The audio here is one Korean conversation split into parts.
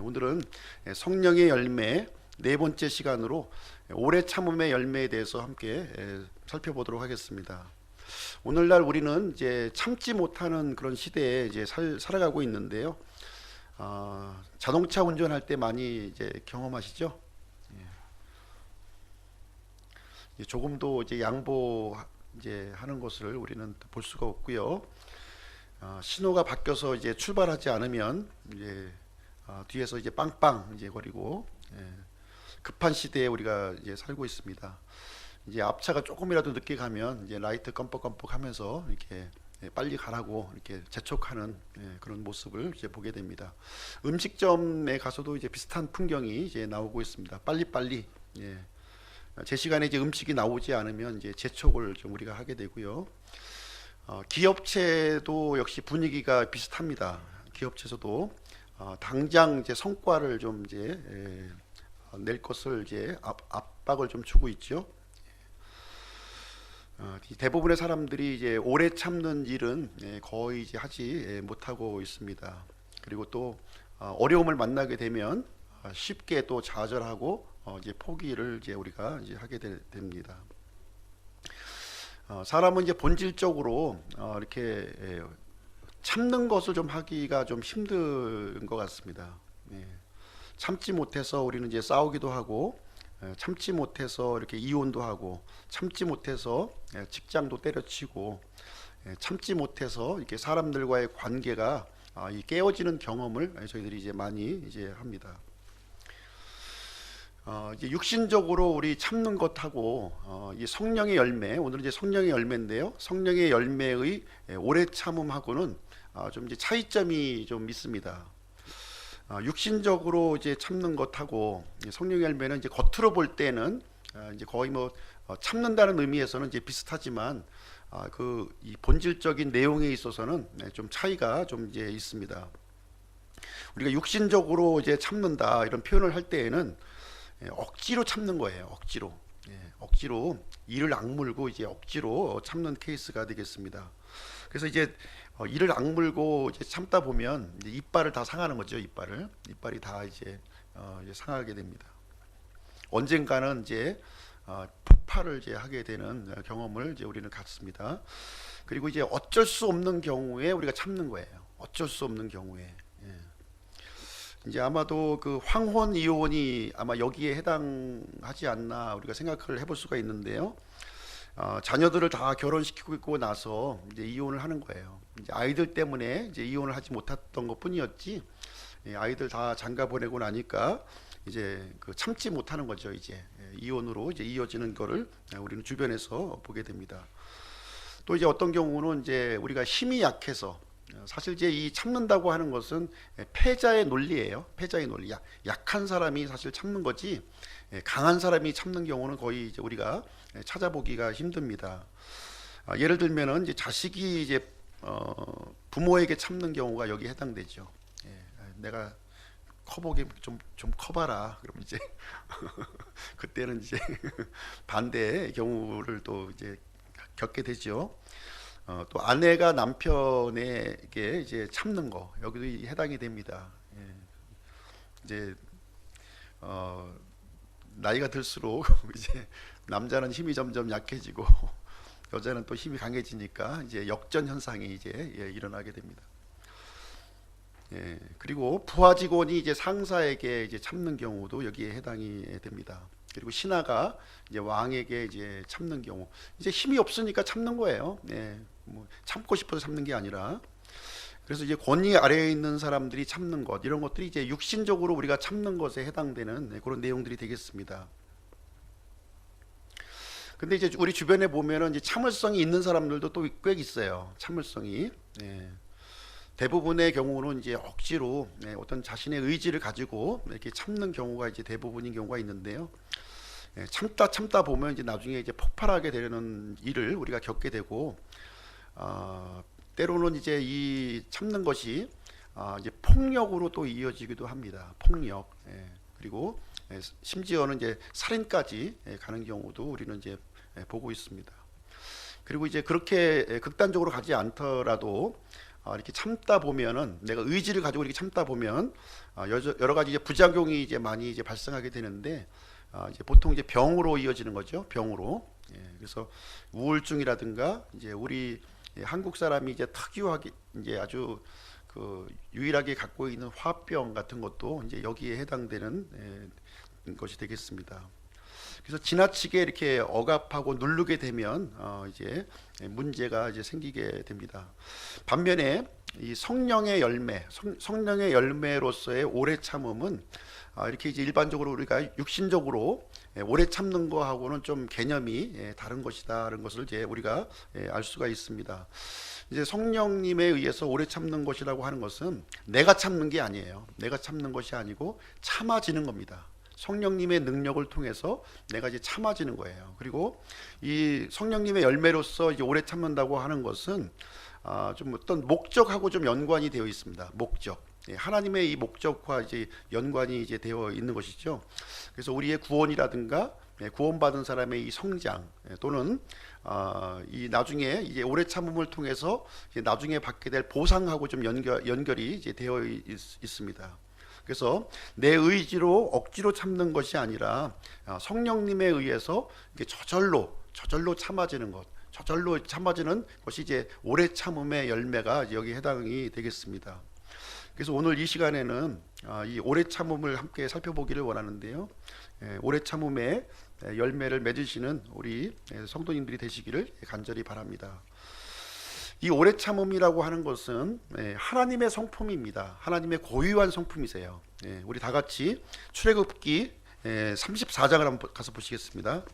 오늘은 성령의 열매 네 번째 시간으로 오래 참음의 열매에 대해서 함께 살펴보도록 하겠습니다. 오늘날 우리는 이제 참지 못하는 그런 시대에 이제 살아가고 있는데요. 자동차 운전할 때 많이 이제 경험하시죠? 조금도 이제 양보 이제 하는 것을 우리는 볼 수가 없고요. 신호가 바뀌어서 이제 출발하지 않으면 이제 뒤에서 이제 빵빵 이제 거리고 급한 시대에 우리가 이제 살고 있습니다. 이제 앞차가 조금이라도 늦게 가면 이제 라이트 껌뻑껌뻑하면서 이렇게 빨리 가라고 이렇게 재촉하는 그런 모습을 이제 보게 됩니다. 음식점에 가서도 이제 비슷한 풍경이 이제 나오고 있습니다. 빨리빨리 제 시간에 이제 음식이 나오지 않으면 이제 재촉을 좀 우리가 하게 되고요. 기업체도 역시 분위기가 비슷합니다. 기업체에서도 당장 이제 성과를 좀 이제 낼 것을 이제 압박을 좀 주고 있죠. 대부분의 사람들이 이제 오래 참는 일은 거의 이제 하지 못하고 있습니다. 그리고 또 어려움을 만나게 되면 쉽게 또 좌절하고 이제 포기를 이제 우리가 이제 하게 됩니다. 사람은 이제 본질적으로 이렇게 참는 것을 좀 하기가 좀 힘든 것 같습니다. 참지 못해서 우리는 이제 싸우기도 하고, 참지 못해서 이렇게 이혼도 하고, 참지 못해서 직장도 때려치고, 참지 못해서 이렇게 사람들과의 관계가 깨어지는 경험을 저희들이 이제 많이 이제 합니다. 이제 육신적으로 우리 참는 것하고 이 성령의 열매, 오늘은 이제 성령의 열매인데요. 성령의 열매의 오래 참음하고는 좀 이제 차이점이 좀 있습니다. 육신적으로 이제 참는 것하고 성령의 열매는 이제 겉으로 볼 때는 이제 거의 뭐 참는다는 의미에서는 이제 비슷하지만 그 이 본질적인 내용에 있어서는 좀 차이가 좀 이제 있습니다. 우리가 육신적으로 이제 참는다 이런 표현을 할 때에는 억지로 참는 거예요. 억지로. 억지로 이를 악물고 이제 억지로 참는 케이스가 되겠습니다. 그래서 이제 이를 악물고 이제 참다 보면 이제 이빨을 다 상하는 거죠. 이빨이 다 이제 상하게 됩니다. 언젠가는 이제 폭발을 이제 하게 되는 경험을 이제 우리는 갖습니다. 그리고 이제 어쩔 수 없는 경우에 우리가 참는 거예요. 어쩔 수 없는 경우에. 이제 아마도 그 황혼 이혼이 아마 여기에 해당하지 않나 우리가 생각을 해볼 수가 있는데요. 자녀들을 다 결혼시키고 나서 이제 이혼을 하는 거예요. 이제 아이들 때문에 이제 이혼을 하지 못했던 것뿐이었지. 아이들 다 장가 보내고 나니까 이제 그 참지 못하는 거죠. 이제 이혼으로 이제 이어지는 거를 우리는 주변에서 보게 됩니다. 또 이제 어떤 경우는 이제 우리가 힘이 약해서 사실 이제 이 참는다고 하는 것은 패자의 논리예요. 패자의 논리. 약한 사람이 사실 참는 거지 강한 사람이 참는 경우는 거의 이제 우리가 찾아보기가 힘듭니다. 예를 들면은 이제 자식이 이제 부모에게 참는 경우가 여기에 해당되죠. 내가 커보게 좀 커봐라. 그럼 이제 그때는 이제 반대의 경우를 또 이제 겪게 되죠. 또 아내가 남편에게 이제 참는 거 여기도 해당이 됩니다. 이제 나이가 들수록 이제 남자는 힘이 점점 약해지고 여자는 또 힘이 강해지니까 이제 역전 현상이 이제 일어나게 됩니다. 그리고 부하 직원이 이제 상사에게 이제 참는 경우도 여기에 해당이 됩니다. 그리고 신하가 이제 왕에게 이제 참는 경우, 이제 힘이 없으니까 참는 거예요. 뭐 참고 싶어서 참는 게 아니라. 그래서 이제 권위 아래에 있는 사람들이 참는 것, 이런 것들이 이제 육신적으로 우리가 참는 것에 해당되는 그런 내용들이 되겠습니다. 근데 이제 우리 주변에 보면은 이제 참을성이 있는 사람들도 또 꽤 있어요. 참을성이. 대부분의 경우는 이제 억지로 어떤 자신의 의지를 가지고 이렇게 참는 경우가 이제 대부분인 경우가 있는데요. 참다 보면 이제 나중에 이제 폭발하게 되는 일을 우리가 겪게 되고, 때로는 이제 이 참는 것이 이제 폭력으로 또 이어지기도 합니다. 폭력. 그리고 심지어는 이제 살인까지 가는 경우도 우리는 이제 보고 있습니다. 그리고 이제 그렇게 극단적으로 가지 않더라도 이렇게 참다 보면은, 내가 의지를 가지고 이렇게 참다 보면 여러 가지 이제 부작용이 이제 많이 이제 발생하게 되는데, 이제 보통 이제 병으로 이어지는 거죠. 병으로. 그래서 우울증이라든가 이제 우리 한국 사람이 이제 특유하게 이제 아주 그 유일하게 갖고 있는 화병 같은 것도 이제 여기에 해당되는 것이 되겠습니다. 그래서 지나치게 이렇게 억압하고 누르게 되면 이제 문제가 이제 생기게 됩니다. 반면에 이 성령의 열매, 성령의 열매로서의 오래 참음은 이렇게 이제 일반적으로 우리가 육신적으로 오래 참는 거하고는 좀 개념이 다른 것이다라는 것을 이제 우리가 알 수가 있습니다. 이제 성령님에 의해서 오래 참는 것이라고 하는 것은 내가 참는 게 아니에요. 내가 참는 것이 아니고 참아지는 겁니다. 성령님의 능력을 통해서 내가 이제 참아지는 거예요. 그리고 이 성령님의 열매로서 이제 오래 참는다고 하는 것은 좀 어떤 목적하고 좀 연관이 되어 있습니다. 목적. 하나님의 이 목적과 이제 연관이 이제 되어 있는 것이죠. 그래서 우리의 구원이라든가 구원받은 사람의 이 성장 또는 이 나중에 이제 오래 참음을 통해서 이제 나중에 받게 될 보상하고 좀 연결이 이제 되어 있습니다. 그래서 내 의지로 억지로 참는 것이 아니라 성령님에 의해서 이게 저절로 참아지는 것, 저절로 참아지는 것이 이제 오래 참음의 열매가 여기 해당이 되겠습니다. 그래서 오늘 이 시간에는 이 오래 참음을 함께 살펴보기를 원하는데요. 오래 참음의 열매를 맺으시는 우리 성도님들이 되시기를 간절히 바랍니다. 이 오래 참음이라고 하는 것은 하나님의 성품입니다. 하나님의 고유한 성품이세요. 우리 다 같이 출애굽기 34장을 한번 가서 보시겠습니다.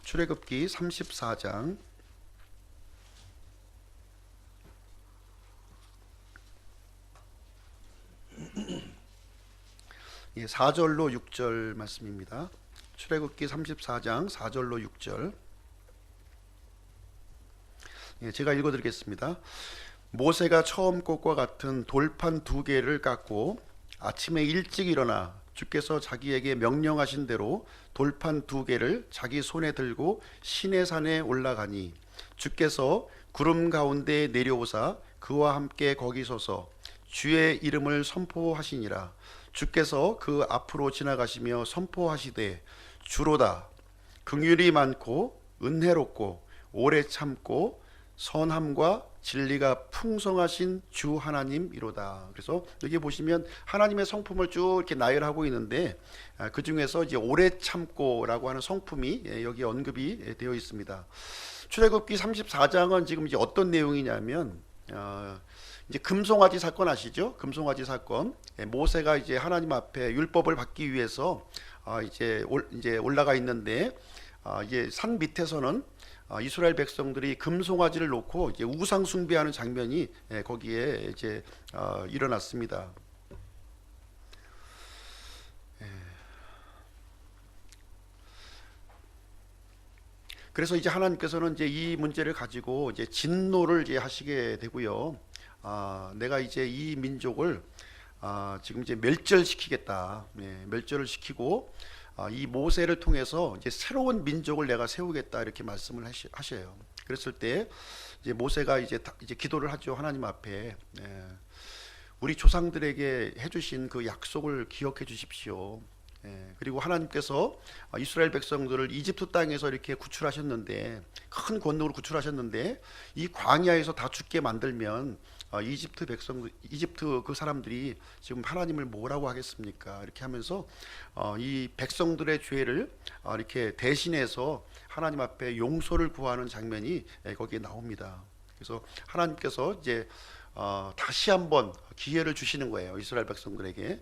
출애굽기 34장 4절로 6절 말씀입니다. 출애굽기 34장 4절로 6절. 제가 읽어드리겠습니다. 모세가 처음 것과 같은 돌판 2개를 깎고 아침에 일찍 일어나 주께서 자기에게 명령하신 대로 돌판 2개를 자기 손에 들고 시내산에 올라가니 주께서 구름 가운데 내려오사 그와 함께 거기 서서 주의 이름을 선포하시니라. 주께서 그 앞으로 지나가시며 선포하시되 주로다 긍휼이 많고 은혜롭고 오래 참고 선함과 진리가 풍성하신 주 하나님이로다. 그래서 여기 보시면 하나님의 성품을 쭉 이렇게 나열하고 있는데 그 중에서 이제 오래 참고라고 하는 성품이 여기 언급이 되어 있습니다. 출애굽기 34장은 지금 이제 어떤 내용이냐면 이제 금송아지 사건 아시죠? 금송아지 사건. 모세가 이제 하나님 앞에 율법을 받기 위해서 이제 올라가 있는데 이제 산 밑에서는 이스라엘 백성들이 금송아지를 놓고 이제 우상 숭배하는 장면이 거기에 이제 일어났습니다. 그래서 이제 하나님께서는 이제 이 문제를 가지고 이제 진노를 이제 하시게 되고요. 내가 이제 이 민족을 지금 이제 멸절시키겠다. 멸절을 시키고 이 모세를 통해서 이제 새로운 민족을 내가 세우겠다 이렇게 말씀을 하셔요. 그랬을 때 이제 모세가 이제 기도를 하죠. 하나님 앞에 우리 조상들에게 해주신 그 약속을 기억해 주십시오. 그리고 하나님께서 이스라엘 백성들을 이집트 땅에서 이렇게 구출하셨는데 큰 권능으로 구출하셨는데 이 광야에서 다 죽게 만들면 이집트 그 사람들이 지금 하나님을 뭐라고 하겠습니까? 이렇게 하면서 이 백성들의 죄를 이렇게 대신해서 하나님 앞에 용서를 구하는 장면이 거기에 나옵니다. 그래서 하나님께서 이제 다시 한번 기회를 주시는 거예요. 이스라엘 백성들에게.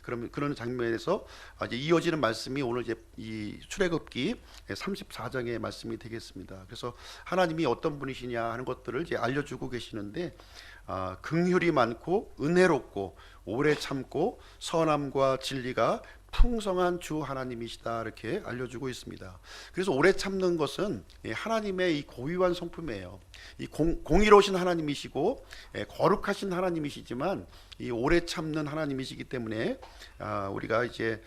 그러면 그런 장면에서 이제 이어지는 말씀이 오늘 이제 이 출애굽기 34장의 말씀이 되겠습니다. 그래서 하나님이 어떤 분이시냐 하는 것들을 이제 알려주고 계시는데 긍휼이 많고 은혜롭고 오래 참고 선함과 진리가 풍성한 주 하나님이시다 이렇게 알려주고 있습니다. 그래서 오래 참는 것은 하나님의 이 고유한 성품이에요. 이 공의로우신 하나님이시고 거룩하신 하나님이시지만 이 오래 참는 하나님이시기 때문에 우리가 이제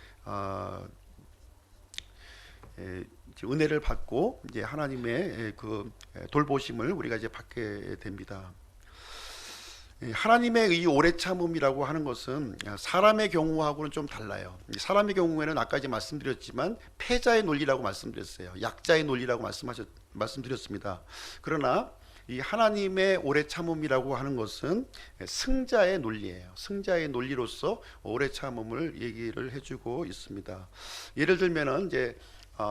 이제 은혜를 받고 이제 하나님의 그 돌보심을 우리가 이제 받게 됩니다. 하나님의 이 오래 참음이라고 하는 것은 사람의 경우하고는 좀 달라요. 사람의 경우에는 아까 이제 말씀드렸지만 패자의 논리라고 말씀드렸어요. 약자의 논리라고 말씀드렸습니다. 그러나 이 하나님의 오래 참음이라고 하는 것은 승자의 논리예요. 승자의 논리로서 오래 참음을 얘기를 해주고 있습니다. 예를 들면은 이제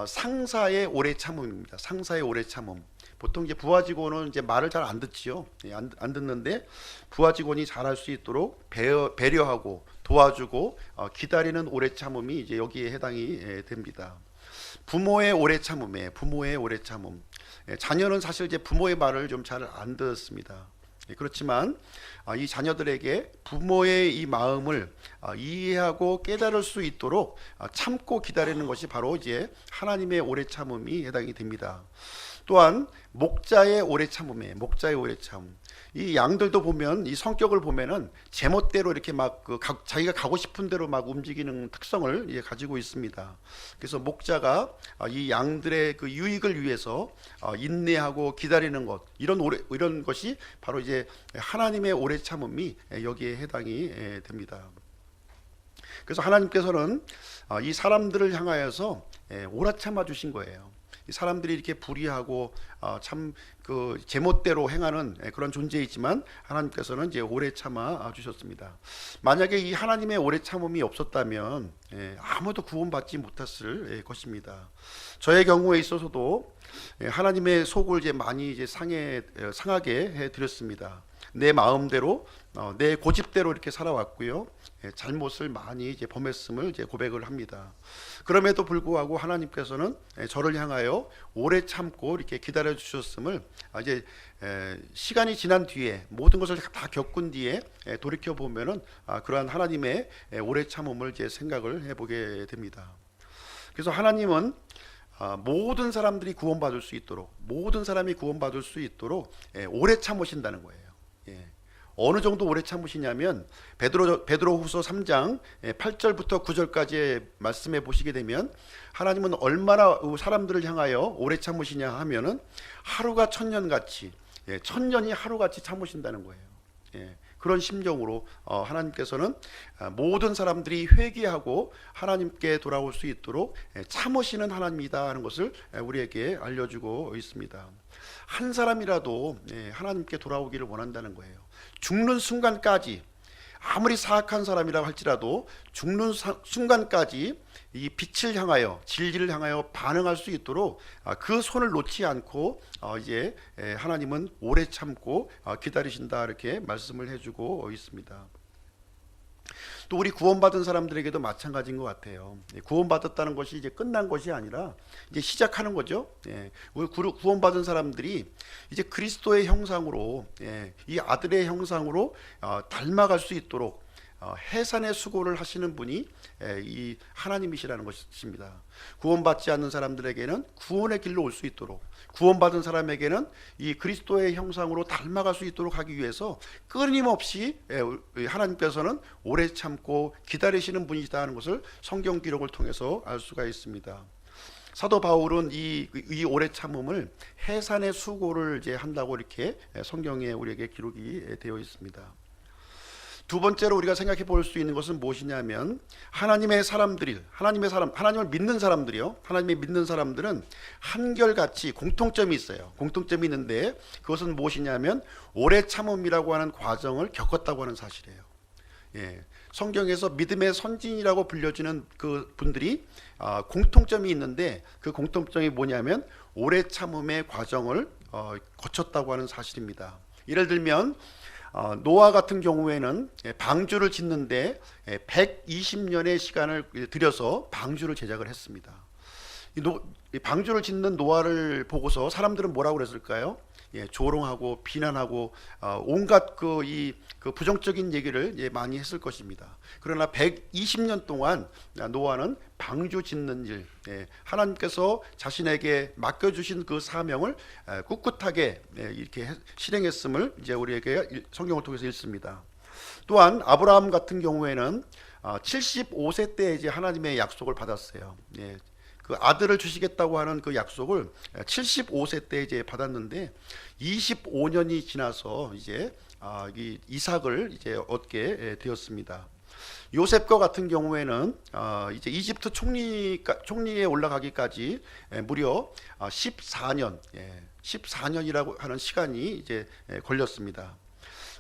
상사의 오래 참음입니다. 상사의 오래 참음. 보통 이제 부하 직원은 이제 말을 잘 안 듣지요. 안 듣는데 부하 직원이 잘할 수 있도록 배려하고 도와주고 기다리는 오래 참음이 이제 여기에 해당이 됩니다. 부모의 오래 참음에 부모의 오래 참음. 자녀는 사실 이제 부모의 말을 좀 잘 안 듣습니다. 그렇지만 이 자녀들에게 부모의 이 마음을 이해하고 깨달을 수 있도록 참고 기다리는 것이 바로 이제 하나님의 오래 참음이 해당이 됩니다. 또한 목자의 오래 참음에 목자의 오래 참음. 이 양들도 보면 이 성격을 보면은 제멋대로 이렇게 막 자기가 가고 싶은 대로 막 움직이는 특성을 가지고 있습니다. 그래서 목자가 이 양들의 그 유익을 위해서 인내하고 기다리는 것 이런 것이 바로 이제 하나님의 오래 참음이 여기에 해당이 됩니다. 그래서 하나님께서는 이 사람들을 향하여서 오래 참아 주신 거예요. 이 사람들이 이렇게 불의하고 참 그 제멋대로 행하는 그런 존재이지만 하나님께서는 이제 오래 참아 주셨습니다. 만약에 이 하나님의 오래 참음이 없었다면 아무도 구원받지 못했을 것입니다. 저의 경우에 있어서도 하나님의 속을 이제 많이 이제 상하게 해 드렸습니다. 내 마음대로 내 고집대로 이렇게 살아왔고요. 잘못을 많이 이제 범했음을 이제 고백을 합니다. 그럼에도 불구하고 하나님께서는 저를 향하여 오래 참고 이렇게 기다려 주셨음을 이제 시간이 지난 뒤에 모든 것을 다 겪은 뒤에 돌이켜 보면은 그러한 하나님의 오래 참음을 이제 생각을 해보게 됩니다. 그래서 하나님은 모든 사람들이 구원받을 수 있도록 모든 사람이 구원받을 수 있도록 오래 참으신다는 거예요. 어느 정도 오래 참으시냐면 베드로후서 3장 8절부터 9절까지의 말씀에 보시게 되면 하나님은 얼마나 사람들을 향하여 오래 참으시냐 하면은 하루가 천년같이 천년이 하루같이 참으신다는 거예요. 그런 심정으로 하나님께서는 모든 사람들이 회개하고 하나님께 돌아올 수 있도록 참으시는 하나님이다 하는 것을 우리에게 알려주고 있습니다. 한 사람이라도 하나님께 돌아오기를 원한다는 거예요. 죽는 순간까지 아무리 사악한 사람이라고 할지라도 죽는 순간까지 이 빛을 향하여 진리를 향하여 반응할 수 있도록 그 손을 놓지 않고 이제 하나님은 오래 참고 기다리신다 이렇게 말씀을 해주고 있습니다. 또 우리 구원받은 사람들에게도 마찬가지인 것 같아요. 구원받았다는 것이 이제 끝난 것이 아니라 이제 시작하는 거죠. 우리 구원받은 사람들이 이제 그리스도의 형상으로 이 아들의 형상으로 닮아갈 수 있도록 해산의 수고를 하시는 분이 이 하나님이시라는 것입니다. 구원받지 않는 사람들에게는 구원의 길로 올 수 있도록, 구원받은 사람에게는 이 그리스도의 형상으로 닮아갈 수 있도록 하기 위해서 끊임없이 하나님께서는 오래 참고 기다리시는 분이시다 하는 것을 성경 기록을 통해서 알 수가 있습니다. 사도 바울은 이 오래 참음을 해산의 수고를 이제 한다고 이렇게 성경에 우리에게 기록이 되어 있습니다. 두 번째로 우리가 생각해 볼 수 있는 것은 무엇이냐면 하나님을 믿는 사람들이요. 하나님의 믿는 사람들은 한결같이 공통점이 있어요. 공통점이 있는데 그것은 무엇이냐면 오래 참음이라고 하는 과정을 겪었다고 하는 사실이에요. 성경에서 믿음의 선진이라고 불려지는 그 분들이 공통점이 있는데 그 공통점이 뭐냐면 오래 참음의 과정을 거쳤다고 하는 사실입니다. 예를 들면 노아 같은 경우에는 방주를 짓는데 120년의 시간을 들여서 방주를 제작을 했습니다. 이 방주를 짓는 노아를 보고서 사람들은 뭐라고 그랬을까요? 조롱하고 비난하고 온갖 그 부정적인 얘기를 많이 했을 것입니다. 그러나 120년 동안 노아는 방주 짓는 일, 하나님께서 자신에게 맡겨주신 그 사명을 꿋꿋하게 이렇게 실행했음을 이제 우리에게 성경을 통해서 읽습니다. 또한 아브라함 같은 경우에는 75세 때 이제 하나님의 약속을 받았어요. 예. 그 아들을 주시겠다고 하는 그 약속을 75세 때 이제 받았는데 25년이 지나서 이제 이 이삭을 이제 얻게 되었습니다. 요셉과 같은 경우에는 이제 이집트 총리에 올라가기까지 무려 14년, 14년이라고 하는 시간이 이제 걸렸습니다.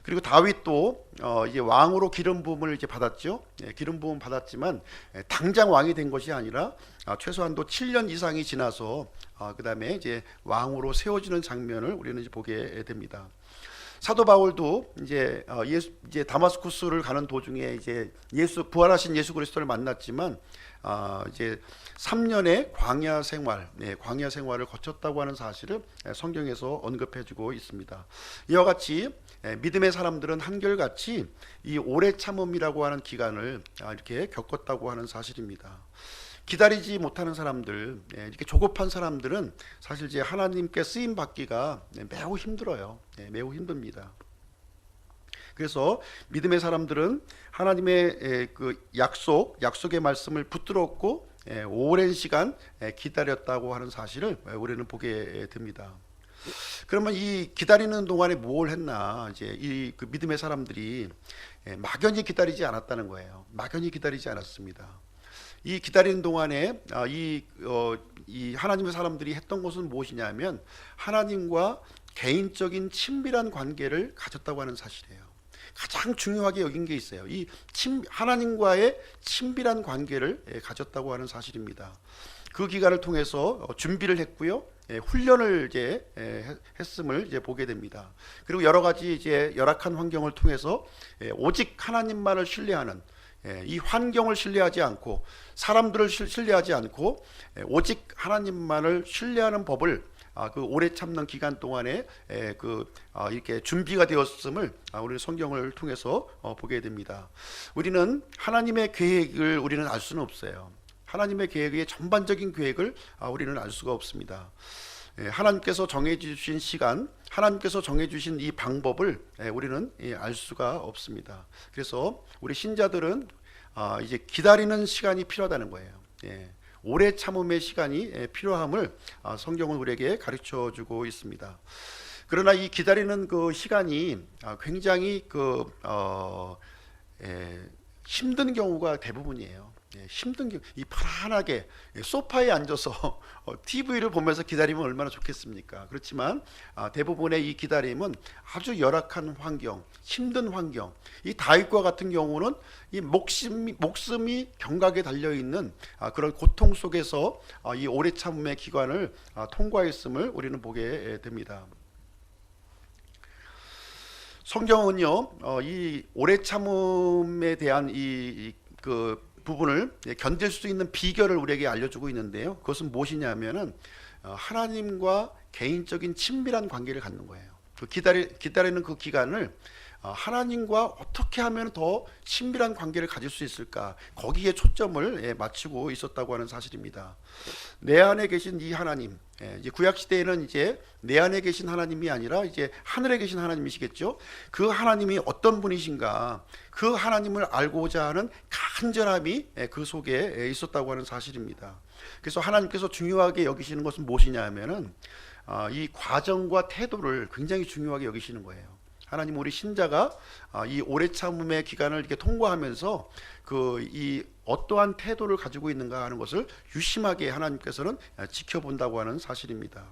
그리고 다윗도 이제 왕으로 기름 부음을 이제 받았죠. 기름 부음 받았지만 당장 왕이 된 것이 아니라 최소한도 7년 이상이 지나서 그다음에 이제 왕으로 세워지는 장면을 우리는 이제 보게 됩니다. 사도 바울도 이제 이제 다마스쿠스를 가는 도중에 이제 부활하신 예수 그리스도를 만났지만 이제 3년의 광야 생활을 거쳤다고 하는 사실을 성경에서 언급해주고 있습니다. 이와 같이 믿음의 사람들은 한결같이 이 오래 참음이라고 하는 기간을 이렇게 겪었다고 하는 사실입니다. 기다리지 못하는 사람들, 이렇게 조급한 사람들은 사실 이제 하나님께 쓰임 받기가 매우 힘들어요. 매우 힘듭니다. 그래서 믿음의 사람들은 하나님의 그 약속의 말씀을 붙들었고 오랜 시간 기다렸다고 하는 사실을 우리는 보게 됩니다. 그러면 이 기다리는 동안에 뭘 했나? 이제 이 그 믿음의 사람들이 막연히 기다리지 않았다는 거예요. 막연히 기다리지 않았습니다. 이 기다리는 동안에 이 하나님의 사람들이 했던 것은 무엇이냐면 하나님과 개인적인 친밀한 관계를 가졌다고 하는 사실이에요. 가장 중요하게 여긴 게 있어요. 이 하나님과의 친밀한 관계를 가졌다고 하는 사실입니다. 그 기간을 통해서 준비를 했고요. 훈련을 이제 했음을 이제 보게 됩니다. 그리고 여러 가지 이제 열악한 환경을 통해서 오직 하나님만을 신뢰하는 이 환경을 신뢰하지 않고 사람들을 신뢰하지 않고 오직 하나님만을 신뢰하는 법을 그 오래 참는 기간 동안에 이렇게 준비가 되었음을 우리 성경을 통해서 보게 됩니다. 우리는 하나님의 계획을 우리는 알 수는 없어요. 하나님의 계획의 전반적인 계획을 우리는 알 수가 없습니다. 하나님께서 정해주신 시간, 하나님께서 정해주신 이 방법을 우리는 알 수가 없습니다. 그래서 우리 신자들은 이제 기다리는 시간이 필요하다는 거예요. 오래 참음의 시간이 필요함을 성경은 우리에게 가르쳐주고 있습니다. 그러나 이 기다리는 그 시간이 굉장히 힘든 경우가 대부분이에요. 힘든 경우, 이 편안하게 소파에 앉아서 TV를 보면서 기다리면 얼마나 좋겠습니까? 그렇지만 대부분의 이 기다림은 아주 열악한 환경, 힘든 환경. 이 다윗과 같은 경우는 이 목숨이 경각에 달려 있는 그런 고통 속에서 이 오래 참음의 기간을 통과했음을 우리는 보게 됩니다. 성경은요, 이 오래 참음에 대한 그 부분을 견딜 수 있는 비결을 우리에게 알려주고 있는데요. 그것은 무엇이냐면은 하나님과 개인적인 친밀한 관계를 갖는 거예요. 그 기다리는 그 기간을 하나님과 어떻게 하면 더 친밀한 관계를 가질 수 있을까? 거기에 초점을 맞추고 있었다고 하는 사실입니다. 내 안에 계신 이 하나님, 이제 구약 시대에는 이제 내 안에 계신 하나님이 아니라 이제 하늘에 계신 하나님이시겠죠. 그 하나님이 어떤 분이신가? 그 하나님을 알고자 하는 간절함이 그 속에 있었다고 하는 사실입니다. 그래서 하나님께서 중요하게 여기시는 것은 무엇이냐면은 이 과정과 태도를 굉장히 중요하게 여기시는 거예요. 하나님 우리 신자가 이 오래 참음의 기간을 이렇게 통과하면서 이 어떠한 태도를 가지고 있는가 하는 것을 유심하게 하나님께서는 지켜본다고 하는 사실입니다.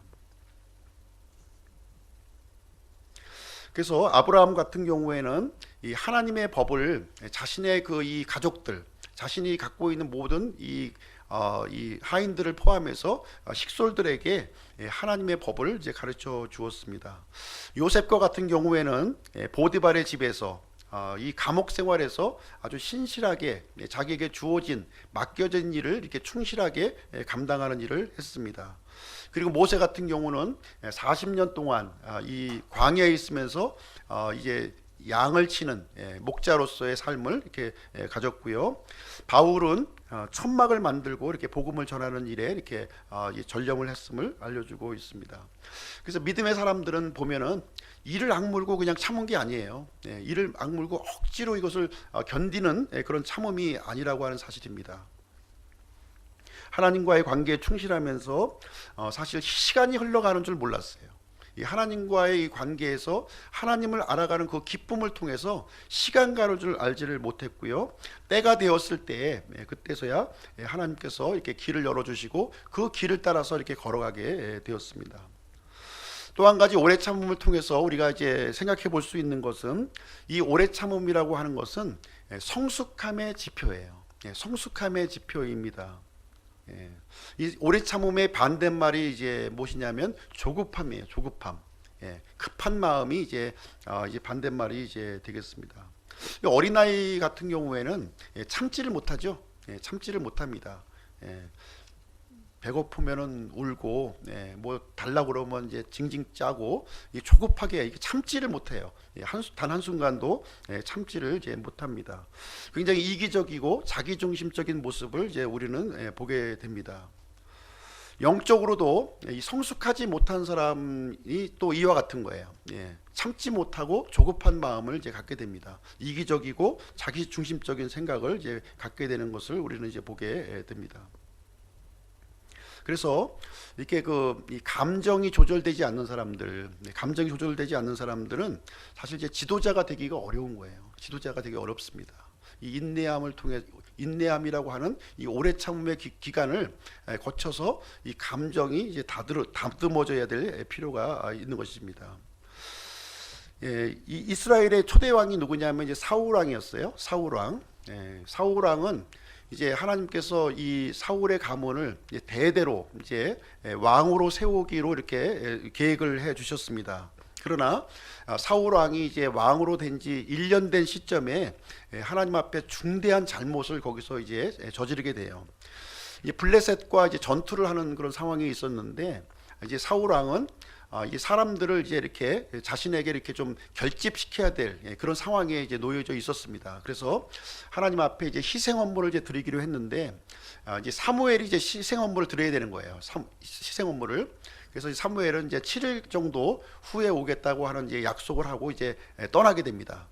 그래서 아브라함 같은 경우에는 이 하나님의 법을 자신의 이 가족들, 자신이 갖고 있는 모든 이 하인들을 포함해서 식솔들에게 하나님의 법을 이제 가르쳐 주었습니다. 요셉과 같은 경우에는 보디발의 집에서 이 감옥 생활에서 아주 신실하게 자기에게 주어진 맡겨진 일을 이렇게 충실하게 감당하는 일을 했습니다. 그리고 모세 같은 경우는 40년 동안 이 광야에 있으면서 이제 양을 치는 목자로서의 삶을 이렇게 가졌고요. 바울은 천막을 만들고 이렇게 복음을 전하는 일에 이렇게 전념을 했음을 알려주고 있습니다. 그래서 믿음의 사람들은 보면은 이를 악물고 그냥 참은 게 아니에요. 이를 악물고 억지로 이것을 견디는 그런 참음이 아니라고 하는 사실입니다. 하나님과의 관계에 충실하면서 사실 시간이 흘러가는 줄 몰랐어요. 이 하나님과의 관계에서 하나님을 알아가는 그 기쁨을 통해서 시간 가는 줄 알지를 못했고요. 때가 되었을 때 그때서야 하나님께서 이렇게 길을 열어주시고 그 길을 따라서 이렇게 걸어가게 되었습니다. 또 한 가지 오래 참음을 통해서 우리가 이제 생각해 볼 수 있는 것은 이 오래 참음이라고 하는 것은 성숙함의 지표예요. 성숙함의 지표입니다. 이 오래 참음의 반대말이 이제 무엇이냐면 조급함이에요. 조급함. 급한 마음이 이제 반대말이 이제 되겠습니다. 어린아이 같은 경우에는 참지를 못하죠. 참지를 못합니다. 배고프면은 울고, 뭐 달라고 그러면 이제 징징 짜고, 조급하게 참지를 못해요. 단 한순간도 참지를 이제 못합니다. 굉장히 이기적이고 자기중심적인 모습을 이제 우리는 보게 됩니다. 영적으로도 이 성숙하지 못한 사람이 또 이와 같은 거예요. 참지 못하고 조급한 마음을 이제 갖게 됩니다. 이기적이고 자기중심적인 생각을 이제 갖게 되는 것을 우리는 이제 보게 됩니다. 그래서 이렇게 이 감정이 조절되지 않는 사람들, 감정이 조절되지 않는 사람들은 사실 이제 지도자가 되기가 어려운 거예요. 지도자가 되기 어렵습니다. 이 인내함을 통해 인내함이라고 하는 이 오래 참음의 기간을 거쳐서 이 감정이 이제 다듬어져야 될 필요가 있는 것입니다. 이 이스라엘의 초대 왕이 누구냐면 이제 사울 왕이었어요. 사울 왕. 사울 왕은 이제 하나님께서 이 사울의 가문을 대대로 이제 왕으로 세우기로 이렇게 계획을 해 주셨습니다. 그러나 사울 왕이 이제 왕으로 된 지 1년 된 시점에 하나님 앞에 중대한 잘못을 거기서 이제 저지르게 돼요. 이 블레셋과 이제 전투를 하는 그런 상황이 있었는데 이제 사울 왕은 이 사람들을 이제 이렇게 자신에게 이렇게 좀 결집시켜야 될 그런 상황에 이제 놓여져 있었습니다. 그래서 하나님 앞에 이제 희생 헌물을 이제 드리기로 했는데 이제 사무엘이 이제 희생 헌물을 드려야 되는 거예요. 희생 헌물을. 그래서 사무엘은 이제 7일 정도 후에 오겠다고 하는 이제 약속을 하고 이제 떠나게 됩니다.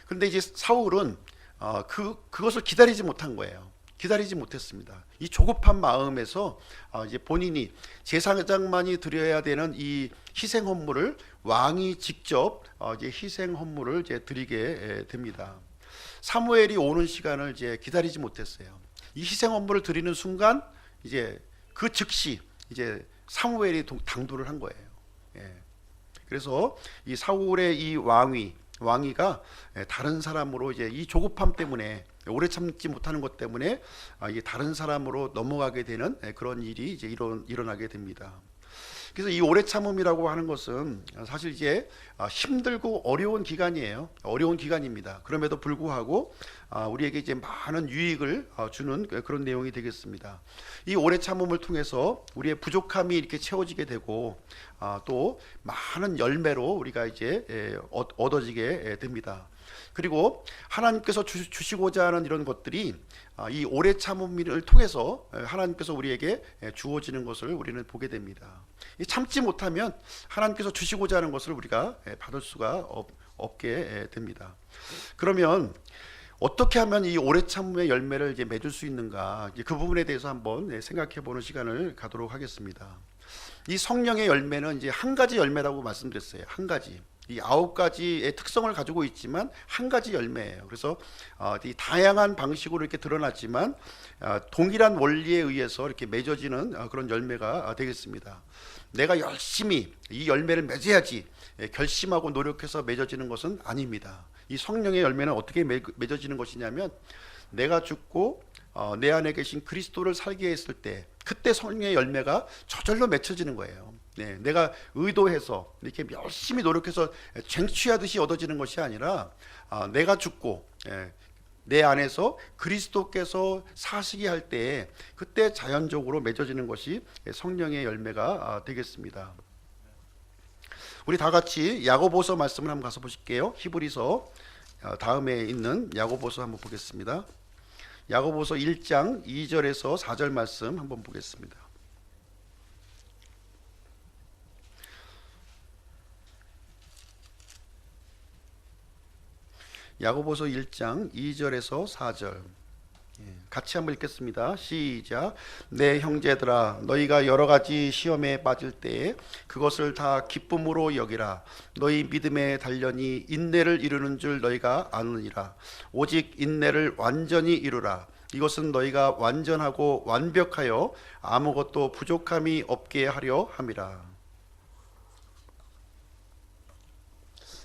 그런데 이제 사울은 그것을 기다리지 못한 거예요. 기다리지 못했습니다. 이 조급한 마음에서 이제 본인이 제사장만이 드려야 되는 이 희생 헌물을 왕이 직접 이제 희생 헌물을 이제 드리게 됩니다. 사무엘이 오는 시간을 이제 기다리지 못했어요. 이 희생 헌물을 드리는 순간 이제 그 즉시 이제 사무엘이 당도를 한 거예요. 그래서 이 사울의 이 왕위가 다른 사람으로 이제 이 조급함 때문에 오래 참지 못하는 것 때문에 이게 다른 사람으로 넘어가게 되는 그런 일이 이제 일어나게 됩니다. 그래서 이 오래 참음이라고 하는 것은 사실 이제 힘들고 어려운 기간이에요. 어려운 기간입니다. 그럼에도 불구하고 우리에게 이제 많은 유익을 주는 그런 내용이 되겠습니다. 이 오래 참음을 통해서 우리의 부족함이 이렇게 채워지게 되고 또 많은 열매로 우리가 이제 얻어지게 됩니다. 그리고 하나님께서 주시고자 하는 이런 것들이 이 오래 참음을 통해서 하나님께서 우리에게 주어지는 것을 우리는 보게 됩니다. 참지 못하면 하나님께서 주시고자 하는 것을 우리가 받을 수가 없게 됩니다. 그러면 어떻게 하면 이 오래 참음의 열매를 이제 맺을 수 있는가? 이제 그 부분에 대해서 한번 생각해 보는 시간을 갖도록 하겠습니다. 이 성령의 열매는 이제 한 가지 열매라고 말씀드렸어요. 한 가지. 이 9가지의 특성을 가지고 있지만 한 가지 열매예요. 그래서 이 다양한 방식으로 이렇게 드러났지만 동일한 원리에 의해서 이렇게 맺어지는 그런 열매가 되겠습니다. 내가 열심히 이 열매를 맺어야지 결심하고 노력해서 맺어지는 것은 아닙니다. 이 성령의 열매는 어떻게 맺어지는 것이냐면 내가 죽고 내 안에 계신 그리스도를 살게 했을 때 그때 성령의 열매가 저절로 맺혀지는 거예요. 내가 의도해서 이렇게 열심히 노력해서 쟁취하듯이 얻어지는 것이 아니라 내가 죽고 내 안에서 그리스도께서 사시게 할 때 그때 자연적으로 맺어지는 것이 성령의 열매가 되겠습니다. 우리 다 같이 야고보서 말씀을 한번 가서 보실게요. 히브리서 다음에 있는 야고보서 한번 보겠습니다. 야고보서 1장 2절에서 4절 말씀 한번 보겠습니다. 야고보서 1장 2절에서 4절 같이 한번 읽겠습니다. 시작. 내 형제들아, 너희가 여러 가지 시험에 빠질 때에 그것을 다 기쁨으로 여기라. 너희 믿음의 단련이 인내를 이루는 줄 너희가 아느니라. 오직 인내를 완전히 이루라. 이것은 너희가 완전하고 완벽하여 아무것도 부족함이 없게 하려 함이라.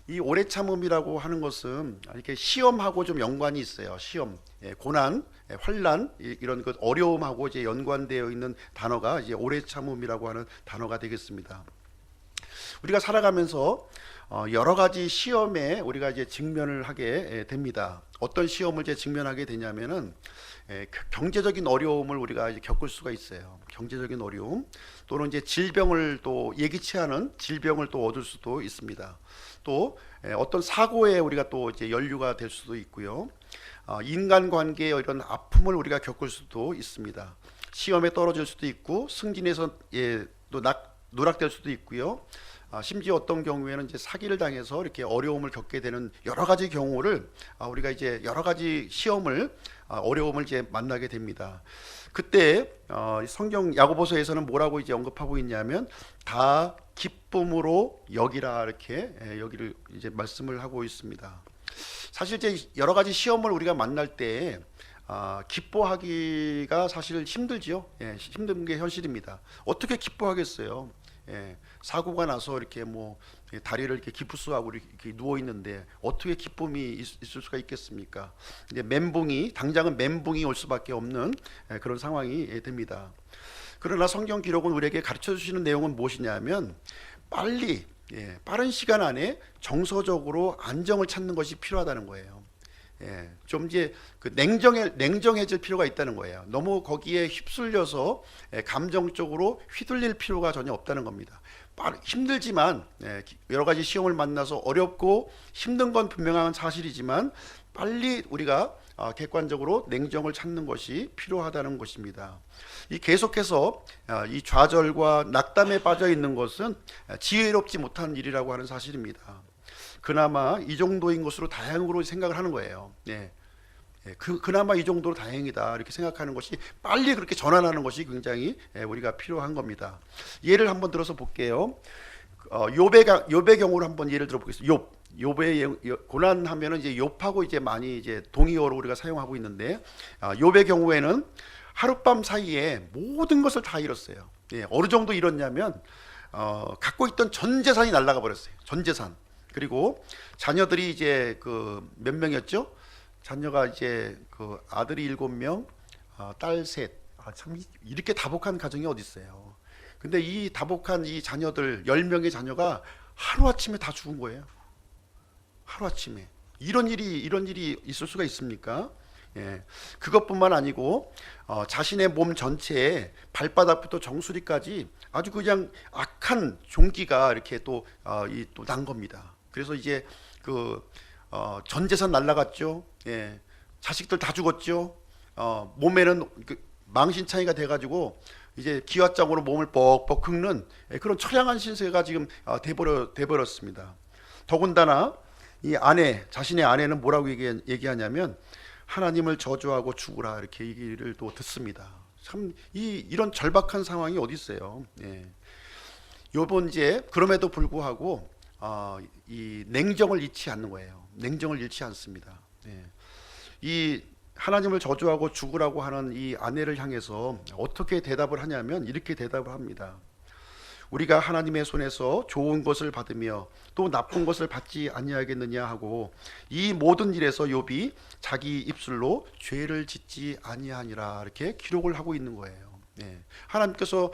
이 오래 참음이라고 하는 것은 이렇게 시험하고 좀 연관이 있어요. 시험, 고난, 환난 이런 것 어려움하고 이제 연관되어 있는 단어가 이제 오래 참음이라고 하는 단어가 되겠습니다. 우리가 살아가면서 여러 가지 시험에 우리가 이제 직면을 하게 됩니다. 어떤 시험을 이제 직면하게 되냐면은 경제적인 어려움을 우리가 이제 겪을 수가 있어요. 경제적인 어려움 또는 이제 질병을 또 예기치 않은 질병을 또 얻을 수도 있습니다. 또 어떤 사고에 우리가 또 이제 연루가 될 수도 있고요. 인간관계의 이런 아픔을 우리가 겪을 수도 있습니다. 시험에 떨어질 수도 있고 승진에서 또 누락될 수도 있고요. 심지어 어떤 경우에는 이제 사기를 당해서 이렇게 어려움을 겪게 되는 여러 가지 경우를 우리가 이제 여러 가지 시험을 어려움을 이제 만나게 됩니다. 그때 성경 야고보서에서는 뭐라고 이제 언급하고 있냐면 다 기쁨으로 여기라 이렇게 여기를 이제 말씀을 하고 있습니다. 사실 이제 여러 가지 시험을 우리가 만날 때 기뻐하기가 사실 힘들지요. 힘든 게 현실입니다. 어떻게 기뻐하겠어요? 사고가 나서 이렇게 뭐 다리를 이렇게 기부스하고 이렇게 누워 있는데 어떻게 기쁨이 있을 수가 있겠습니까? 이제 당장은 멘붕이 올 수밖에 없는 그런 상황이 됩니다. 그러나 성경 기록은 우리에게 가르쳐 주시는 내용은 무엇이냐면 빠른 시간 안에 정서적으로 안정을 찾는 것이 필요하다는 거예요. 좀 이제 냉정해질 필요가 있다는 거예요. 너무 거기에 휩쓸려서 감정적으로 휘둘릴 필요가 전혀 없다는 겁니다. 힘들지만 여러 가지 시험을 만나서 어렵고 힘든 건 분명한 사실이지만 빨리 우리가 객관적으로 냉정을 찾는 것이 필요하다는 것입니다. 계속해서 이 좌절과 낙담에 빠져 있는 것은 지혜롭지 못한 일이라고 하는 사실입니다. 그나마 이 정도인 것으로 다행으로 생각을 하는 거예요. 그나마 이 정도로 다행이다 이렇게 생각하는 것이 빨리 그렇게 전환하는 것이 굉장히 우리가 필요한 겁니다. 예를 한번 들어서 볼게요. 욥의 경우를 한번 예를 들어 보겠습니다. 욥의 고난하면은 이제 욥하고 이제 많이 이제 동의어로 우리가 사용하고 있는데 욥의 경우에는 하룻밤 사이에 모든 것을 다 잃었어요. 어느 정도 잃었냐면 갖고 있던 전 재산이 날아가 버렸어요. 전 재산. 그리고 자녀들이 이제 몇 명이었죠? 자녀가 이제 아들이 7명, 딸 셋. 참 이렇게 다복한 가정이 어디 있어요? 근데 이 다복한 이 자녀들 10명의 자녀가 하루아침에 다 죽은 거예요. 하루아침에. 이런 일이 있을 수가 있습니까? 그것뿐만 아니고 자신의 몸 전체에 발바닥부터 정수리까지 아주 그냥 악한 종기가 이렇게 또 난 겁니다. 그래서 이제 전 재산 날라갔죠. 자식들 다 죽었죠. 몸에는 망신창이가 돼가지고 이제 기왓장으로 몸을 뻑뻑 긁는 그런 처량한 신세가 지금 돼버렸습니다. 더군다나 자신의 아내는 뭐라고 얘기하냐면 하나님을 저주하고 죽으라 이렇게 얘기를 또 듣습니다. 참 이런 절박한 상황이 어디 있어요? 요번 이제 그럼에도 불구하고 이 냉정을 잃지 않는 거예요. 냉정을 잃지 않습니다. 이 하나님을 저주하고 죽으라고 하는 이 아내를 향해서 어떻게 대답을 하냐면 이렇게 대답을 합니다. 우리가 하나님의 손에서 좋은 것을 받으며 또 나쁜 것을 받지 아니하겠느냐 하고 이 모든 일에서 욥이 자기 입술로 죄를 짓지 아니하니라 이렇게 기록을 하고 있는 거예요. 하나님께서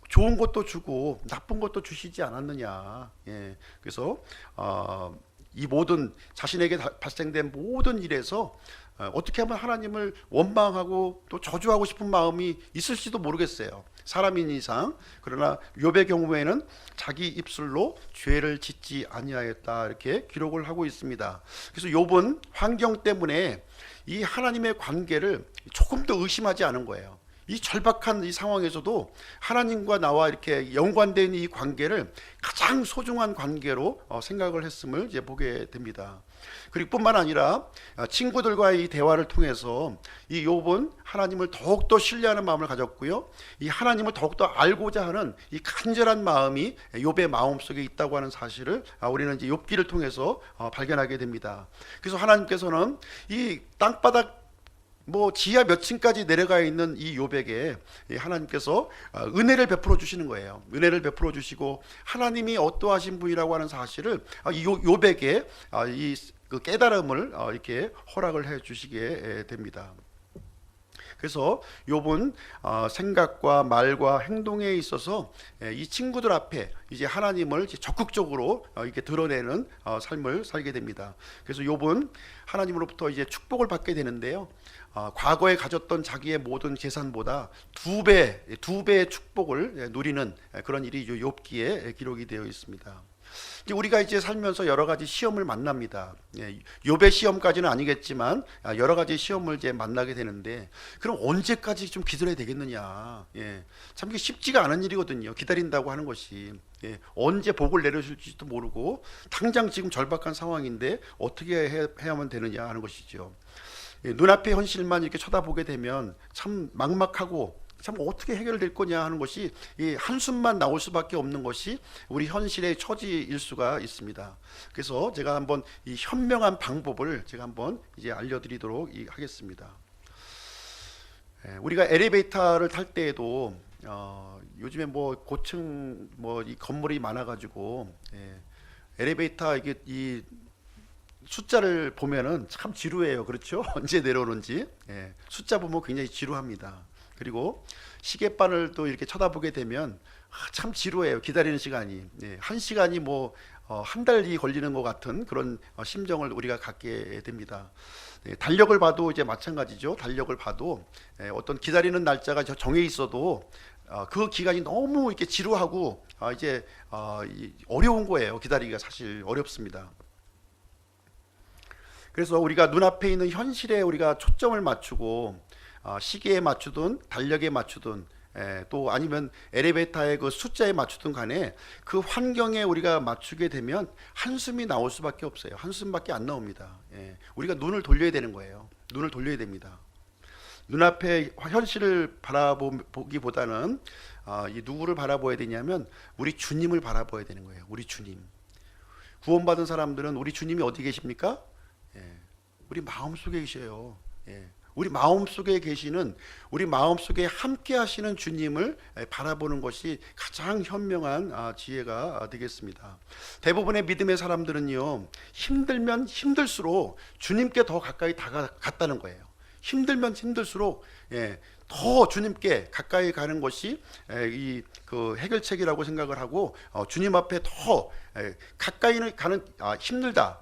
좋은 것도 주고 나쁜 것도 주시지 않았느냐. 그래서 이 모든 자신에게 발생된 모든 일에서 어떻게 하면 하나님을 원망하고 또 저주하고 싶은 마음이 있을지도 모르겠어요. 사람인 이상. 그러나 욥의 경우에는 자기 입술로 죄를 짓지 아니하였다 이렇게 기록을 하고 있습니다. 그래서 욥은 환경 때문에 이 하나님의 관계를 조금 더 의심하지 않은 거예요. 이 절박한 이 상황에서도 하나님과 나와 이렇게 연관된 이 관계를 가장 소중한 관계로 생각을 했음을 이제 보게 됩니다. 그리고 뿐만 아니라 친구들과의 이 대화를 통해서 이 욥은 하나님을 더욱더 신뢰하는 마음을 가졌고요, 이 하나님을 더욱더 알고자 하는 이 간절한 마음이 욥의 마음속에 있다고 하는 사실을 우리는 이제 욥기를 통해서 발견하게 됩니다. 그래서 하나님께서는 이 땅바닥 지하 몇 층까지 내려가 있는 이 욥에게 하나님께서 은혜를 베풀어 주시는 거예요. 은혜를 베풀어 주시고 하나님이 어떠하신 분이라고 하는 사실을 이 욥에게 그 깨달음을 이렇게 허락을 해 주시게 됩니다. 그래서 욥은 생각과 말과 행동에 있어서 이 친구들 앞에 이제 하나님을 적극적으로 이렇게 드러내는 삶을 살게 됩니다. 그래서 욥은 하나님으로부터 이제 축복을 받게 되는데요, 과거에 가졌던 자기의 모든 재산보다 두 배의 축복을 누리는 그런 일이 욥기에 기록이 되어 있습니다. 우리가 이제 살면서 여러 가지 시험을 만납니다. 욥의 시험까지는 아니겠지만 여러 가지 시험을 이제 만나게 되는데, 그럼 언제까지 좀 기다려야 되겠느냐? 참 쉽지가 않은 일이거든요. 기다린다고 하는 것이. 언제 복을 내려줄지도 모르고 당장 지금 절박한 상황인데 어떻게 해야만 되느냐 하는 것이죠. 눈앞의 현실만 이렇게 쳐다보게 되면 참 막막하고 참 어떻게 해결될 거냐 하는 것이 이 한숨만 나올 수밖에 없는 것이 우리 현실의 처지일 수가 있습니다. 그래서 제가 한번 이 현명한 방법을 제가 한번 이제 알려드리도록 하겠습니다. 우리가 엘리베이터를 탈 때에도 요즘에 고층 이 건물이 많아가지고 엘리베이터 이게 이 숫자를 보면은 참 지루해요. 그렇죠? 언제 내려오는지. 숫자 보면 굉장히 지루합니다. 그리고 시계바늘 또 이렇게 쳐다보게 되면 참 지루해요. 기다리는 시간이. 1시간이 한 달이 걸리는 것 같은 그런 심정을 우리가 갖게 됩니다. 달력을 봐도 이제 마찬가지죠. 달력을 봐도 어떤 기다리는 날짜가 정해 있어도 그 기간이 너무 이렇게 지루하고 이제 어려운 거예요. 기다리기가 사실 어렵습니다. 그래서 우리가 눈앞에 있는 현실에 우리가 초점을 맞추고 시계에 맞추든 달력에 맞추든 또 아니면 엘리베이터의 그 숫자에 맞추든 간에 그 환경에 우리가 맞추게 되면 한숨이 나올 수밖에 없어요. 한숨밖에 안 나옵니다. 우리가 눈을 돌려야 되는 거예요. 눈을 돌려야 됩니다. 눈앞에 현실을 바라보기보다는 이 누구를 바라봐야 되냐면 우리 주님을 바라봐야 되는 거예요. 우리 주님. 구원받은 사람들은 우리 주님이 어디 계십니까? 우리 마음속에 계셔요. 우리 마음속에 계시는, 우리 마음속에 함께 하시는 주님을 바라보는 것이 가장 현명한 지혜가 되겠습니다. 대부분의 믿음의 사람들은요, 힘들면 힘들수록 주님께 더 가까이 다가갔다는 거예요. 힘들면 힘들수록 더 주님께 가까이 가는 것이 그 해결책이라고 생각을 하고 주님 앞에 더 가까이 가는 힘들다.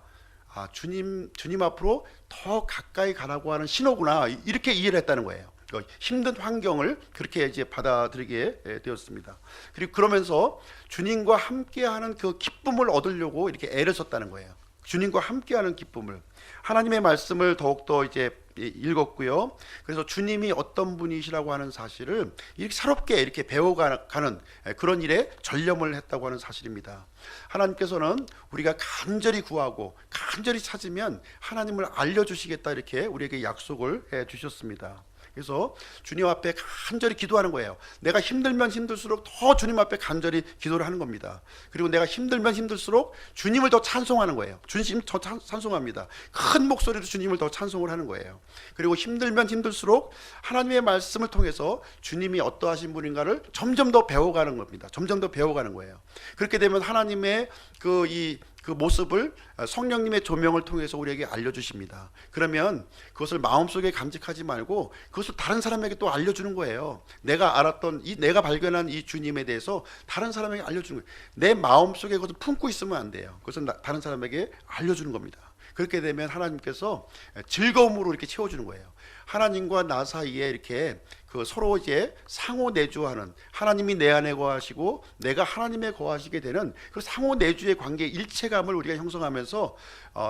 주님 앞으로 더 가까이 가라고 하는 신호구나, 이렇게 이해를 했다는 거예요. 힘든 환경을 그렇게 이제 받아들이게 되었습니다. 그리고 그러면서 주님과 함께하는 그 기쁨을 얻으려고 이렇게 애를 썼다는 거예요. 주님과 함께하는 기쁨을, 하나님의 말씀을 더욱더 이제 읽었고요. 그래서 주님이 어떤 분이시라고 하는 사실을 이렇게 새롭게 이렇게 배워가는 그런 일에 전념을 했다고 하는 사실입니다. 하나님께서는 우리가 간절히 구하고 간절히 찾으면 하나님을 알려주시겠다, 이렇게 우리에게 약속을 해 주셨습니다. 그래서 주님 앞에 간절히 기도하는 거예요. 내가 힘들면 힘들수록 더 주님 앞에 간절히 기도를 하는 겁니다. 그리고 내가 힘들면 힘들수록 주님을 더 찬송하는 거예요. 주님 더 찬송합니다. 큰 목소리로 주님을 더 찬송을 하는 거예요. 그리고 힘들면 힘들수록 하나님의 말씀을 통해서 주님이 어떠하신 분인가를 점점 더 배워가는 겁니다. 점점 더 배워가는 거예요. 그렇게 되면 하나님의 그 모습을 성령님의 조명을 통해서 우리에게 알려주십니다. 그러면 그것을 마음속에 감직하지 말고 그것을 다른 사람에게 또 알려주는 거예요. 내가 알았던 내가 발견한 이 주님에 대해서 다른 사람에게 알려주는 거예요. 내 마음속에 그것을 품고 있으면 안 돼요. 그것은 다른 사람에게 알려주는 겁니다. 그렇게 되면 하나님께서 즐거움으로 이렇게 채워주는 거예요. 하나님과 나 사이에 이렇게 그 서로 이제 상호 내주하는, 하나님이 내 안에 거하시고 내가 하나님에 거하시게 되는 그 상호 내주의 관계, 일체감을 우리가 형성하면서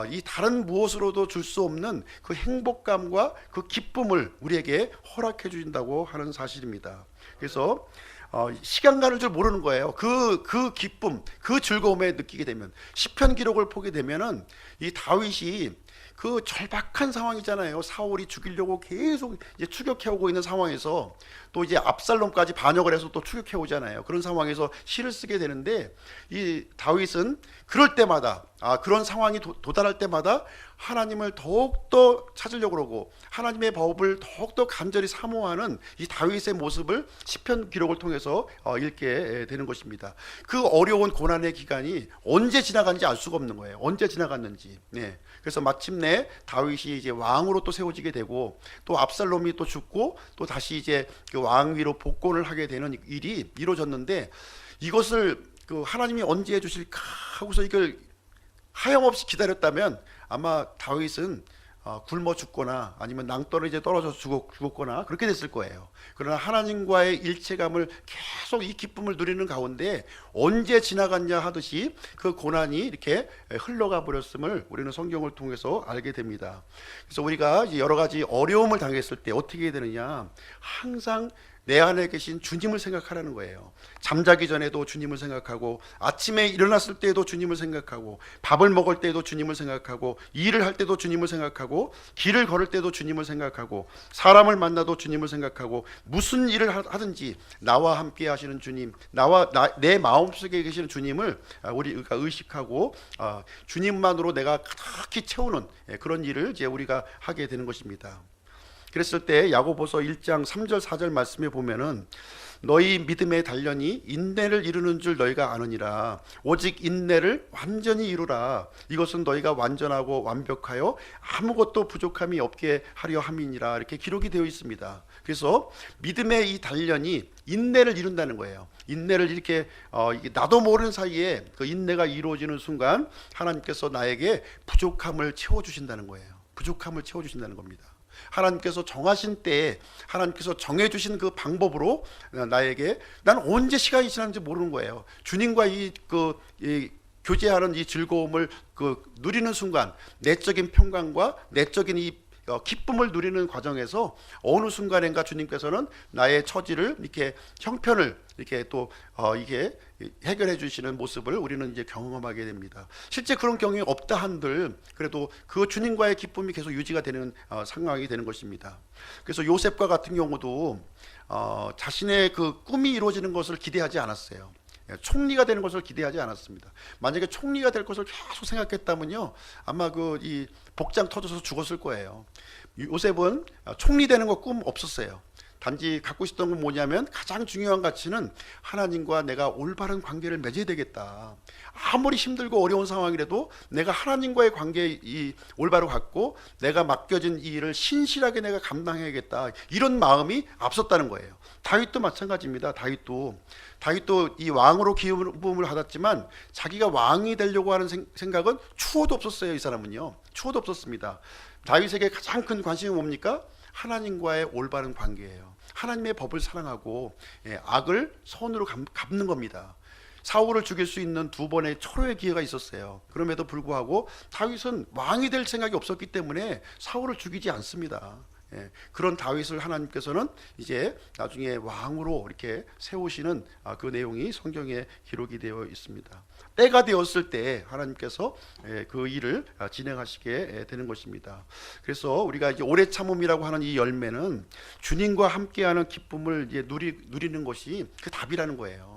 이 다른 무엇으로도 줄 수 없는 그 행복감과 그 기쁨을 우리에게 허락해 주신다고 하는 사실입니다. 그래서 시간 가는 줄 모르는 거예요. 그 기쁨, 그 즐거움에 느끼게 되면, 시편 기록을 보게 되면은 이 다윗이 그 절박한 상황이잖아요. 사울이 죽이려고 계속 이제 추격해 오고 있는 상황에서 또 이제 압살롬까지 반역을 해서 또 추격해 오잖아요. 그런 상황에서 시를 쓰게 되는데, 이 다윗은 그럴 때마다, 그런 상황이 도달할 때마다 하나님을 더욱더 찾으려고 그러고 하나님의 법을 더욱더 간절히 사모하는 이 다윗의 모습을 시편 기록을 통해서 읽게 되는 것입니다. 그 어려운 고난의 기간이 언제 지나간지 알 수가 없는 거예요. 언제 지나갔는지. 네. 그래서 마침내 다윗이 이제 왕으로 또 세워지게 되고, 또 압살롬이 또 죽고 또 다시 이제 그 왕위로 복권을 하게 되는 일이 이루어졌는데, 이것을 그 하나님이 언제 해주실까 하고서 이걸 하염없이 기다렸다면 아마 다윗은 굶어 죽거나 아니면 낭떠러지에 떨어져 죽었거나 그렇게 됐을 거예요. 그러나 하나님과의 일체감을 계속 이 기쁨을 누리는 가운데 언제 지나갔냐 하듯이 그 고난이 이렇게 흘러가 버렸음을 우리는 성경을 통해서 알게 됩니다. 그래서 우리가 이제 여러 가지 어려움을 당했을 때 어떻게 해야 되느냐, 항상 내 안에 계신 주님을 생각하라는 거예요. 잠자기 전에도 주님을 생각하고, 아침에 일어났을 때에도 주님을 생각하고, 밥을 먹을 때에도 주님을 생각하고, 일을 할 때도 주님을 생각하고, 길을 걸을 때도 주님을 생각하고, 사람을 만나도 주님을 생각하고, 무슨 일을 하든지 나와 함께 하시는 주님, 내 마음속에 계시는 주님을 우리가 의식하고 주님만으로 내가 가득히 채우는 그런 일을 이제 우리가 하게 되는 것입니다. 그랬을 때 야고보서 1장 3절 4절 말씀에 보면은, 너희 믿음의 단련이 인내를 이루는 줄 너희가 아느니라. 오직 인내를 완전히 이루라. 이것은 너희가 완전하고 완벽하여 아무것도 부족함이 없게 하려 함이니라. 이렇게 기록이 되어 있습니다. 그래서 믿음의 이 단련이 인내를 이룬다는 거예요. 인내를 이렇게 나도 모르는 사이에 그 인내가 이루어지는 순간 하나님께서 나에게 부족함을 채워주신다는 거예요. 부족함을 채워주신다는 겁니다. 하나님께서 정하신 때에 하나님께서 정해주신 그 방법으로 나에게, 난 언제 시간이 지났는지 모르는 거예요. 주님과 이 교제하는 이 즐거움을 누리는 순간, 내적인 평강과 내적인 이 기쁨을 누리는 과정에서 어느 순간인가 주님께서는 나의 처지를 이렇게 형편을 이렇게 또 이게 해결해 주시는 모습을 우리는 이제 경험하게 됩니다. 실제 그런 경험이 없다 한들 그래도 그 주님과의 기쁨이 계속 유지가 되는 상황이 되는 것입니다. 그래서 요셉과 같은 경우도 자신의 그 꿈이 이루어지는 것을 기대하지 않았어요. 총리가 되는 것을 기대하지 않았습니다. 만약에 총리가 될 것을 계속 생각했다면요, 아마 이 복장 터져서 죽었을 거예요. 요셉은 총리 되는 거 꿈 없었어요. 단지 갖고 있었던 건 뭐냐면, 가장 중요한 가치는 하나님과 내가 올바른 관계를 맺어야 되겠다. 아무리 힘들고 어려운 상황이라도 내가 하나님과의 관계 올바로 갖고 내가 맡겨진 이 일을 신실하게 내가 감당해야겠다, 이런 마음이 앞섰다는 거예요. 다윗도 마찬가지입니다. 다윗도 이 왕으로 기름부음을 받았지만 자기가 왕이 되려고 하는 생각은 추호도 없었어요. 이 사람은요, 추호도 없었습니다. 다윗에게 가장 큰 관심이 뭡니까? 하나님과의 올바른 관계예요. 하나님의 법을 사랑하고 악을 선으로 갚는 겁니다. 사울을 죽일 수 있는 2번의 철호의 기회가 있었어요. 그럼에도 불구하고 다윗은 왕이 될 생각이 없었기 때문에 사울을 죽이지 않습니다. 그런 다윗을 하나님께서는 이제 나중에 왕으로 이렇게 세우시는 그 내용이 성경에 기록이 되어 있습니다. 때가 되었을 때 하나님께서 그 일을 진행하시게 되는 것입니다. 그래서 우리가 이제 오래 참음이라고 하는 이 열매는 주님과 함께하는 기쁨을 이제 누리는 것이 그 답이라는 거예요.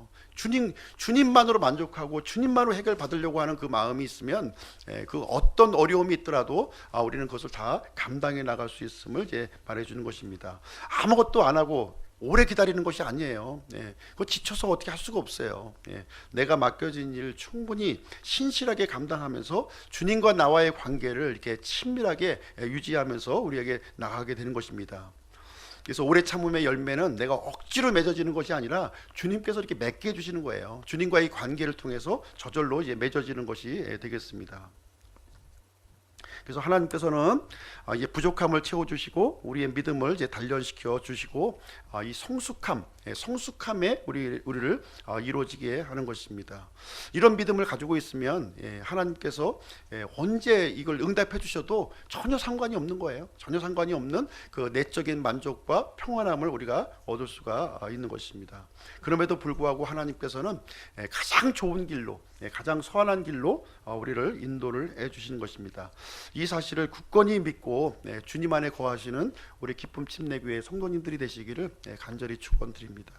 주님만으로 만족하고 주님만으로 해결받으려고 하는 그 마음이 있으면 그 어떤 어려움이 있더라도 우리는 그것을 다 감당해 나갈 수 있음을 이제 말해주는 것입니다. 아무것도 안 하고 오래 기다리는 것이 아니에요. 그거 지쳐서 어떻게 할 수가 없어요. 내가 맡겨진 일을 충분히 신실하게 감당하면서 주님과 나와의 관계를 이렇게 친밀하게 유지하면서 우리에게 나가게 되는 것입니다. 그래서 오래 참음의 열매는 내가 억지로 맺어지는 것이 아니라 주님께서 이렇게 맺게 해주시는 거예요. 주님과의 관계를 통해서 저절로 이제 맺어지는 것이 되겠습니다. 그래서 하나님께서는 이제 부족함을 채워주시고 우리의 믿음을 이제 단련시켜 주시고 이 성숙함에 우리를 이루어지게 하는 것입니다. 이런 믿음을 가지고 있으면 하나님께서 언제 이걸 응답해 주셔도 전혀 상관이 없는 거예요. 전혀 상관이 없는 그 내적인 만족과 평안함을 우리가 얻을 수가 있는 것입니다. 그럼에도 불구하고 하나님께서는 가장 좋은 길로, 가장 선한 길로 우리를 인도를 해 주시는 것입니다. 이 사실을 굳건히 믿고 주님 안에 거하시는 우리 기쁨 침례교회 성도님들이 되시기를 간절히 축원드립니다.